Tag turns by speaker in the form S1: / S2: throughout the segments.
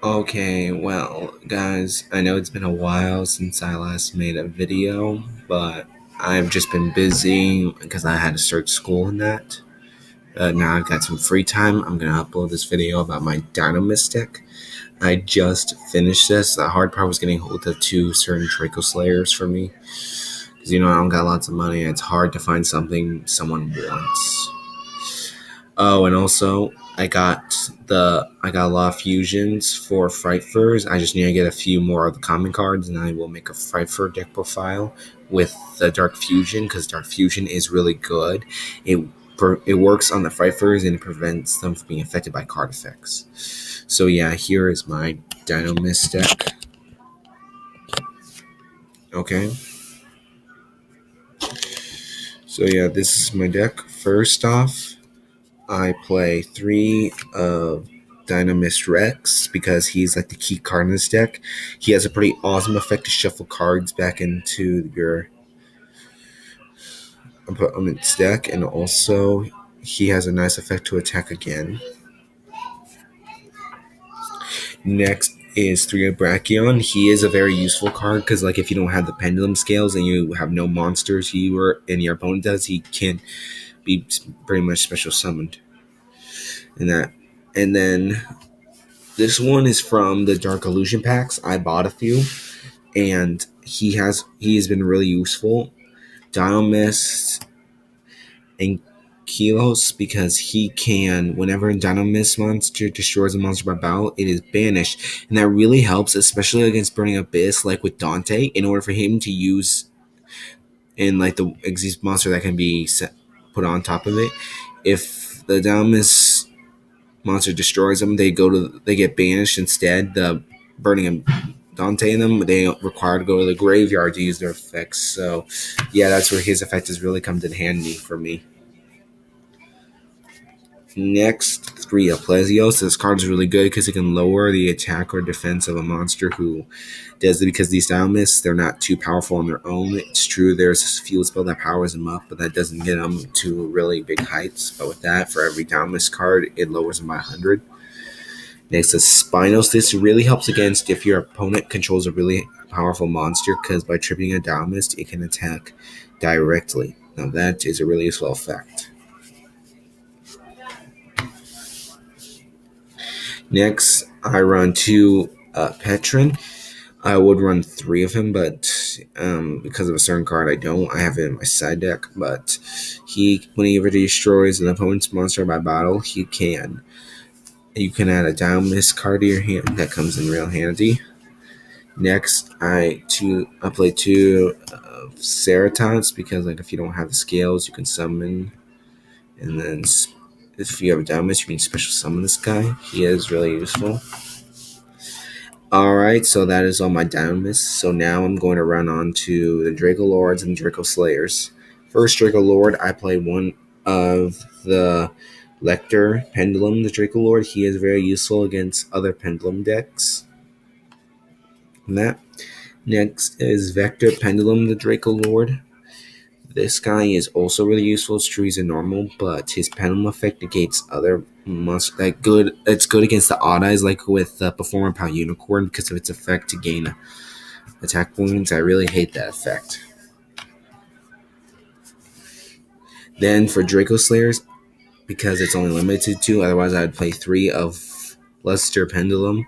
S1: Okay, well, guys, I know it's been a while since I last made a video, but I've just been busy because I had to start school and that. Now I've got some free time. I'm gonna upload this video about my Dinomist deck. I just finished this. The hard part was getting hold of two certain Draco Slayers for me, because I don't got lots of money. And it's hard to find something someone wants. Oh, and also I got a lot of fusions for frightfurs. I just need to get a few more of the common cards, and I will make a frightfur deck profile with the dark fusion because dark fusion is really good. It it works on the frightfurs and it prevents them from being affected by card effects. So yeah, here is my Dinomist deck. Okay. So yeah, this is my deck. First off, I play three of Dinomist Rex because he's like the key card in this deck. He has a pretty awesome effect to shuffle cards back into your opponent's deck, and also he has a nice effect to attack again. Next is three of Brachion. He is a very useful card because, like, if you don't have the pendulum scales and you have no monsters, and your opponent does, he can be pretty much special summoned. And then this one is from the Dark Illusion packs. I bought a few, and he has been really useful. Dinomist and Kilos, because he can, whenever a Dinomist monster destroys a monster by battle, it is banished, and that really helps, especially against Burning Abyss, like with Dante. In order for him to use in like the exist monster that can be put on top of it, if the Dinomist monster destroys them, they get banished instead. The Burning Dante in them, they require to go to the graveyard to use their effects. So yeah, that's where his effect has really come in handy for me. Next, three Plesios. This card is really good because it can lower the attack or defense of a monster who does it, because these Dinomists, they're not too powerful on their own. It's true there's a field spell that powers them up, but that doesn't get them to really big heights. But with that, for every Dinomist card, it lowers them by 100. Next is Spinos. This really helps against if your opponent controls a really powerful monster, because by tripping a Dinomist, it can attack directly. Now that is a really useful effect. Next, I run two Petron. I would run three of him, but because of a certain card, I don't. I have it in my side deck, but whenever he destroys an opponent's monster by battle, you can add a Dinomist card to your hand. That comes in real handy. Next, I play two Ceratons, because like if you don't have the scales, you can summon, and then if you have a Dinomist, you can special summon this guy. He is really useful. Alright, so that is all my Dinomists. So now I'm going to run on to the Draco Lords and Draco Slayers. First Draco Lord, I play one of the Lecter Pendulum, the Draco Lord. He is very useful against other Pendulum decks. And that. Next is Vector Pendulum, the Draco Lord. This guy is also really useful. It's true he's a normal, but his pendulum effect negates other monsters. It's good against the odd eyes, like with Performer Power Unicorn, because of its effect to gain attack wounds. I really hate that effect. Then for Draco Slayers, because it's only limited to, otherwise I'd play three of Luster Pendulum.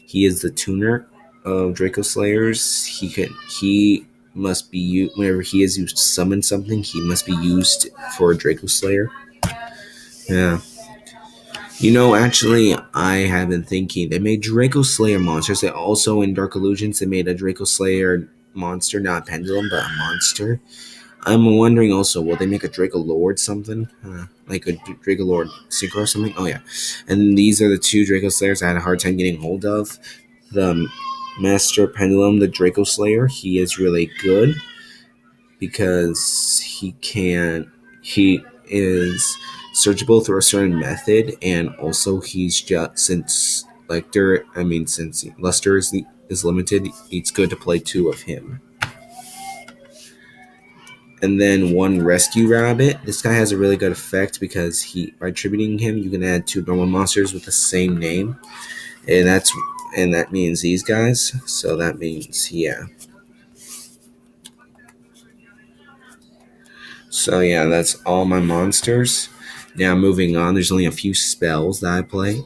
S1: He is the tuner of Draco Slayers. He must be used whenever he is used to summon something. He must be used for a Draco Slayer. Yeah. Actually, I have been thinking they made Draco Slayer monsters. They also in Dark Illusions they made a Draco Slayer monster, not a pendulum, but a monster. I'm wondering also, will they make a Draco Lord something? Like a Draco Lord Synchro or something? Oh yeah. And these are the two Draco Slayers I had a hard time getting hold of. The Master Pendulum, the Draco Slayer, he is really good because he is searchable through a certain method, and also he's just since Luster is limited, it's good to play two of him. And then one Rescue Rabbit. This guy has a really good effect because by attributing him, you can add two normal monsters with the same name, and that's and that means these guys. So that means, yeah. So yeah, that's all my monsters. Now moving on, there's only a few spells that I play.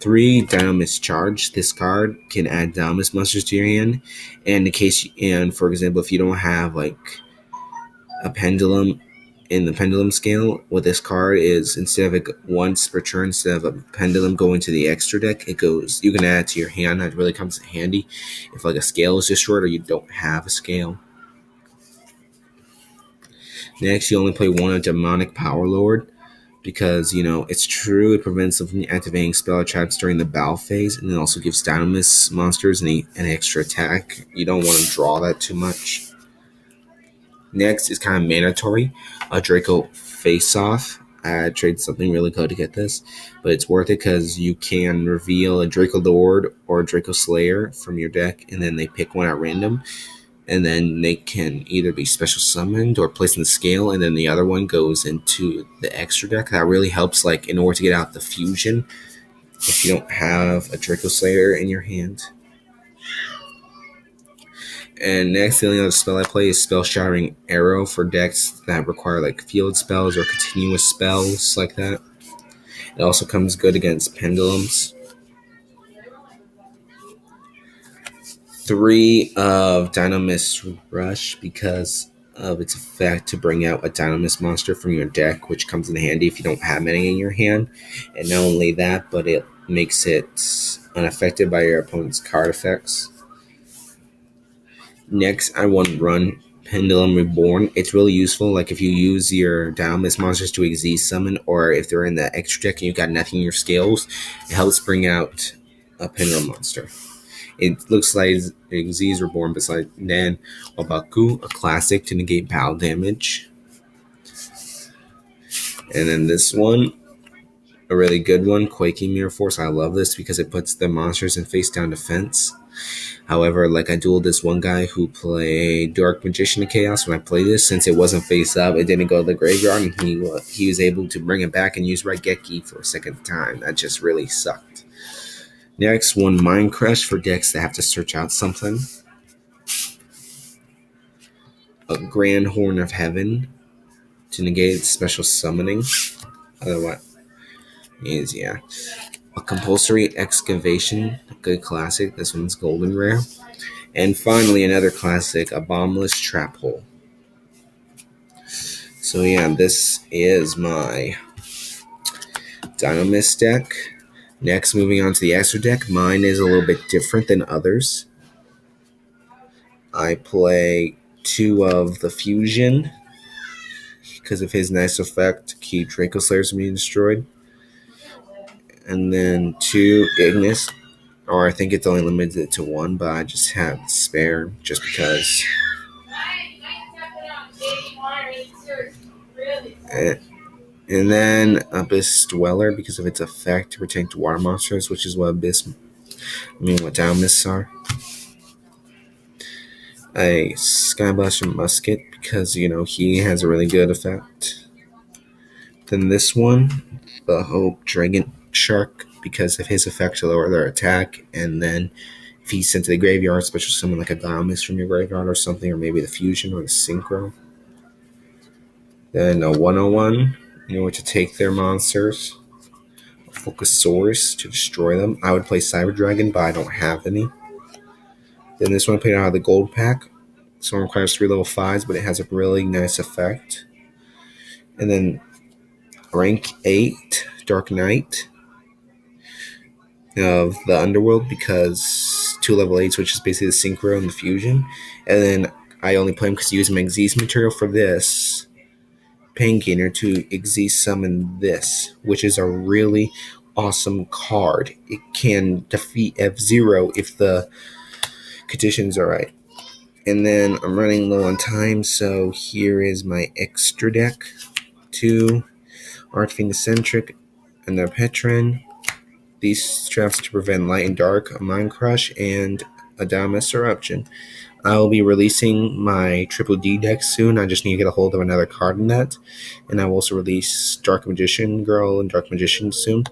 S1: 3 Dinomist charge. This card can add Dinomist monsters to your hand, and in case and for example, if you don't have like a pendulum in the pendulum scale, what this card is, instead of it once per turn, instead of a pendulum going to the extra deck, it goes. You can add it to your hand. That really comes in handy if like a scale is destroyed or you don't have a scale. Next, you only play one of Demonic Power Lord because, it's true it prevents them from activating spell traps during the battle phase, and it also gives Dynamis monsters an extra attack. You don't want to draw that too much. Next is kind of mandatory, a Draco Face-Off. I trade something really good to get this, but it's worth it because you can reveal a Draco Lord or a Draco Slayer from your deck, and then they pick one at random, and then they can either be special summoned or placed in the scale, and then the other one goes into the extra deck. That really helps, like, in order to get out the fusion if you don't have a Draco Slayer in your hand. And next, the only other spell I play is Spell Shattering Arrow for decks that require like field spells or continuous spells like that. It also comes good against pendulums. 3 of Dinomist Rush because of its effect to bring out a Dinomist monster from your deck, which comes in handy if you don't have any in your hand. And not only that, but it makes it unaffected by your opponent's card effects. Next, I want to run Pendulum Reborn. It's really useful, like if you use your Dinomist monsters to Xyz summon, or if they're in the extra deck and you've got nothing in your scales, it helps bring out a Pendulum monster. It looks like Xyz Reborn beside Nan Wabaku, a classic to negate battle damage. And then this one, a really good one, Quaking Mirror Force. I love this because it puts the monsters in face down defense. However, like I dueled this one guy who played Dark Magician of Chaos. When I played this, since it wasn't face up, it didn't go to the graveyard, and he was able to bring it back and use Raigeki for a second time. That just really sucked. Next, one Mind Crush for decks that have to search out something. A Grand Horn of Heaven to negate special summoning. Otherwise, is a Compulsory Excavation, a good classic. This one's golden rare. And finally, another classic, a Bombless Trap Hole. So yeah, this is my Dinomist deck. Next, moving on to the extra deck. Mine is a little bit different than others. I play 2 of the Fusion because of his nice effect to keep Draco Slayers from being destroyed. And then 2 Ignis, or I think it's only limited to 1, but I just have spare just because. And then Abyss Dweller because of its effect to protect water monsters, which is what what Dowmists are. A Skybuster Musket because, he has a really good effect. Then this one, the Hope Dragon Shark, because of his effect to lower their attack, and then if he's sent to the graveyard, special summon like a Dinomist from your graveyard or something, or maybe the Fusion or the Synchro. Then a 101, to take their monsters. A Focusaurus to destroy them. I would play Cyber Dragon, but I don't have any. Then this one I played out of the gold pack. This one requires 3 level 5s, but it has a really nice effect. And then rank 8, Dark Knight of the Underworld, because 2 level 8s, which is basically the Synchro and the Fusion. And then I only play him because I use my Xyz material for this Pain Gainer to Xyz summon this, which is a really awesome card. It can defeat F-Zero if the conditions are right. And then I'm running low on time, so here is my extra deck. 2 Archfiend Eccentric, another Petron. These traps to prevent light and dark, a Mind Crush, and a Dinomist Eruption. I will be releasing my Triple D deck soon. I just need to get a hold of another card in that. And I will also release Dark Magician Girl and Dark Magician soon.